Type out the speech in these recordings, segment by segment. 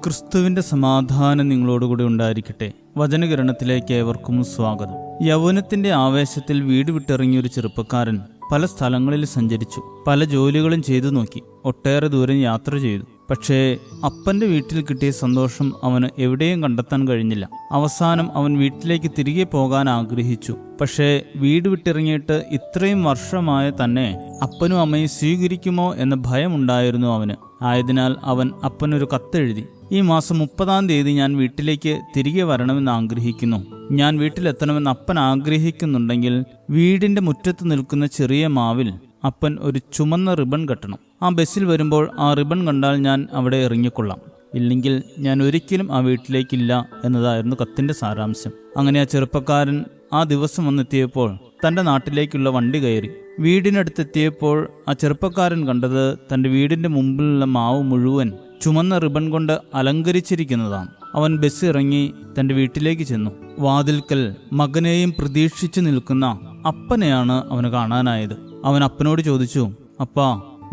ക്രിസ്തുവിന്റെ സമാധാനം നിങ്ങളോടുകൂടി ഉണ്ടായിരിക്കട്ടെ. വചനകിരണത്തിലേക്ക് ഏവർക്കും സ്വാഗതം. യൗവനത്തിന്റെ ആവേശത്തിൽ വീട് വിട്ടിറങ്ങിയൊരു ചെറുപ്പക്കാരൻ പല സ്ഥലങ്ങളിൽ സഞ്ചരിച്ചു. പല ജോലികളും ചെയ്തു നോക്കി. ഒട്ടേറെ ദൂരം യാത്ര ചെയ്തു. പക്ഷേ അപ്പന്റെ വീട്ടിൽ കിട്ടിയ സന്തോഷം അവന് എവിടെയും കണ്ടെത്താൻ കഴിഞ്ഞില്ല. അവസാനം അവൻ വീട്ടിലേക്ക് തിരികെ പോകാൻ ആഗ്രഹിച്ചു. പക്ഷേ വീട് വിട്ടിറങ്ങിയിട്ട് ഇത്രയും വർഷമായ തന്നെ അപ്പനും അമ്മയും സ്വീകരിക്കുമോ എന്ന ഭയമുണ്ടായിരുന്നു അവന്. ആയതിനാൽ അവൻ അപ്പനൊരു കത്തെഴുതി. ഈ മാസം 30-ാം തീയതി ഞാൻ വീട്ടിലേക്ക് തിരികെ വരണമെന്ന് ആഗ്രഹിക്കുന്നു. ഞാൻ വീട്ടിലെത്തണമെന്ന് അപ്പൻ ആഗ്രഹിക്കുന്നുണ്ടെങ്കിൽ വീടിന്റെ മുറ്റത്ത് നിൽക്കുന്ന ചെറിയ മാവിൽ അപ്പൻ ഒരു ചുമന്ന റിബൺ കെട്ടണം. ആ ബസ്സിൽ വരുമ്പോൾ ആ റിബൺ കണ്ടാൽ ഞാൻ അവിടെ ഇറങ്ങിക്കൊള്ളാം. ഇല്ലെങ്കിൽ ഞാൻ ഒരിക്കലും ആ വീട്ടിലേക്കില്ല എന്നതായിരുന്നു കത്തിന്റെ സാരാംശം. അങ്ങനെ ആ ചെറുപ്പക്കാരൻ ആ ദിവസം വന്നെത്തിയപ്പോൾ തൻ്റെ നാട്ടിലേക്കുള്ള വണ്ടി കയറി. വീടിനടുത്തെത്തിയപ്പോൾ ആ ചെറുപ്പക്കാരൻ കണ്ടത് തൻ്റെ വീടിൻ്റെ മുമ്പിലുള്ള മാവ് മുഴുവൻ ചുമന്ന റിബൺ കൊണ്ട് അലങ്കരിച്ചിരിക്കുന്നതാണ്. അവൻ ബസ് ഇറങ്ങി തൻ്റെ വീട്ടിലേക്ക് ചെന്നു. വാതിൽക്കൽ മകനെയും പ്രതീക്ഷിച്ചു നിൽക്കുന്ന അപ്പനെയാണ് അവന് കാണാനായത്. അവൻ അപ്പനോട് ചോദിച്ചു, അപ്പാ,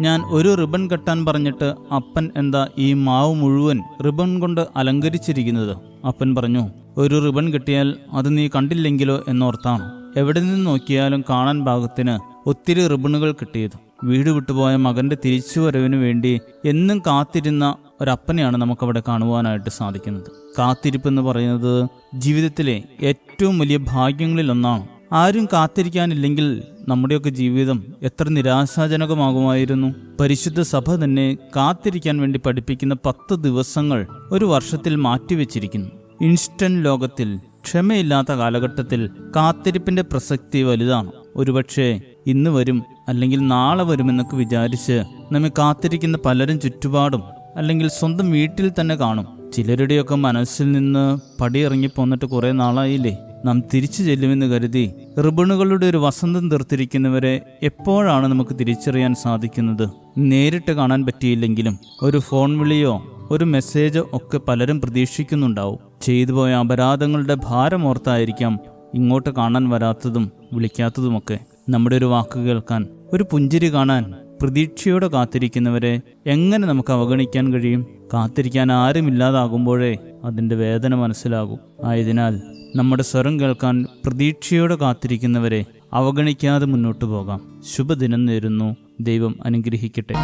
ഞാൻ ഒരു റിബൺ കെട്ടാൻ പറഞ്ഞിട്ട് അപ്പൻ എന്താ ഈ മാവ് മുഴുവൻ റിബൺ കൊണ്ട് അലങ്കരിച്ചിരിക്കുന്നത്? അപ്പൻ പറഞ്ഞു, ഒരു റിബൺ കെട്ടിയാൽ അത് നീ കണ്ടില്ലെങ്കിലോ എന്നോർത്താണ്. എവിടെ നിന്ന് നോക്കിയാലും കാണാൻ പാകത്തിന് ഒത്തിരി റിബണുകൾ കിട്ടിയത്. വീട് വിട്ടുപോയ മകന്റെ തിരിച്ചുവരവിന് വേണ്ടി എന്നും കാത്തിരുന്ന ഒരപ്പനെയാണ് നമുക്കവിടെ കാണുവാനായിട്ട് സാധിക്കുന്നത്. കാത്തിരിപ്പെന്ന് പറയുന്നത് ജീവിതത്തിലെ ഏറ്റവും വലിയ ഭാഗ്യങ്ങളിലൊന്നാണ്. ആരും കാത്തിരിക്കാനില്ലെങ്കിൽ നമ്മുടെയൊക്കെ ജീവിതം എത്ര നിരാശാജനകമാകുമായിരുന്നു. പരിശുദ്ധ സഭ തന്നെ കാത്തിരിക്കാൻ വേണ്ടി പഠിപ്പിക്കുന്ന 10 ദിവസങ്ങൾ ഒരു വർഷത്തിൽ മാറ്റിവെച്ചിരിക്കുന്നു. ഇൻസ്റ്റന്റ് ലോകത്തിൽ, ക്ഷമയില്ലാത്ത കാലഘട്ടത്തിൽ കാത്തിരിപ്പിന്റെ പ്രസക്തി വലുതാണ്. ഒരുപക്ഷെ ഇന്ന് വരും അല്ലെങ്കിൽ നാളെ വരുമെന്നൊക്കെ വിചാരിച്ച് നമ്മെ കാത്തിരിക്കുന്ന പലരും ചുറ്റുപാടും അല്ലെങ്കിൽ സ്വന്തം വീട്ടിൽ തന്നെ കാണും. ചിലരുടെയൊക്കെ മനസ്സിൽ നിന്ന് പടിയിറങ്ങി പോന്നിട്ട് കുറെ നാളായില്ലേ. നാം തിരിച്ചു ചെല്ലുമെന്ന് കരുതി റിബണുകളുടെ ഒരു വസന്തം തീർത്തിരിക്കുന്നവരെ എപ്പോഴാണ് നമുക്ക് തിരിച്ചറിയാൻ സാധിക്കുന്നത്? നേരിട്ട് കാണാൻ പറ്റിയില്ലെങ്കിലും ഒരു ഫോൺ വിളിയോ ഒരു മെസ്സേജോ ഒക്കെ പലരും പ്രതീക്ഷിക്കുന്നുണ്ടാവും. ചെയ്തുപോയ അപരാധങ്ങളുടെ ഭാരമോർത്തായിരിക്കാം ഇങ്ങോട്ട് കാണാൻ വരാത്തതും വിളിക്കാത്തതുമൊക്കെ. നമ്മുടെ ഒരു വാക്ക് കേൾക്കാൻ, ഒരു പുഞ്ചിരി കാണാൻ പ്രതീക്ഷയോടെ കാത്തിരിക്കുന്നവരെ എങ്ങനെ നമുക്ക് അവഗണിക്കാൻ കഴിയും? കാത്തിരിക്കാൻ ആരുമില്ലാതാകുമ്പോഴേ അതിൻ്റെ വേദന മനസ്സിലാകും. ആയതിനാൽ നമ്മുടെ സ്വരം കേൾക്കാൻ പ്രതീക്ഷയോടെ കാത്തിരിക്കുന്നവരെ അവഗണിക്കാതെ മുന്നോട്ടു പോകാം. ശുഭദിനം നേരുന്നു. ദൈവം അനുഗ്രഹിക്കട്ടെ.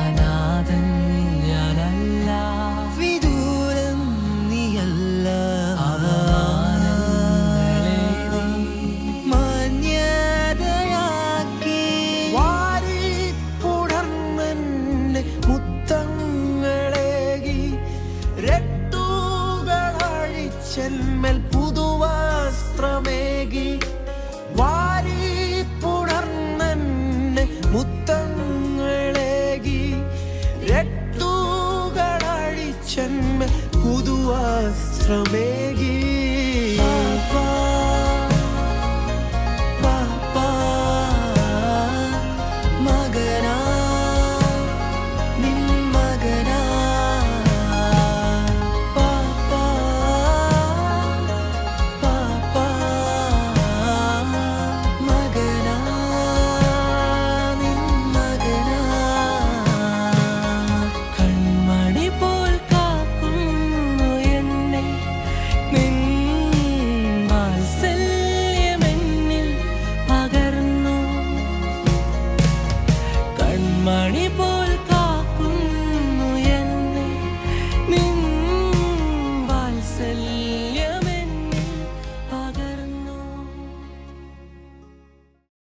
ചെന്മേൽ പുതുവസ്ത്രമേകി വാരി പുണർന്നെ മുത്തങ്ങളേകി രട്ടുകളഴിച്ചെന്മേൽ പുതുവസ്ത്രമേകി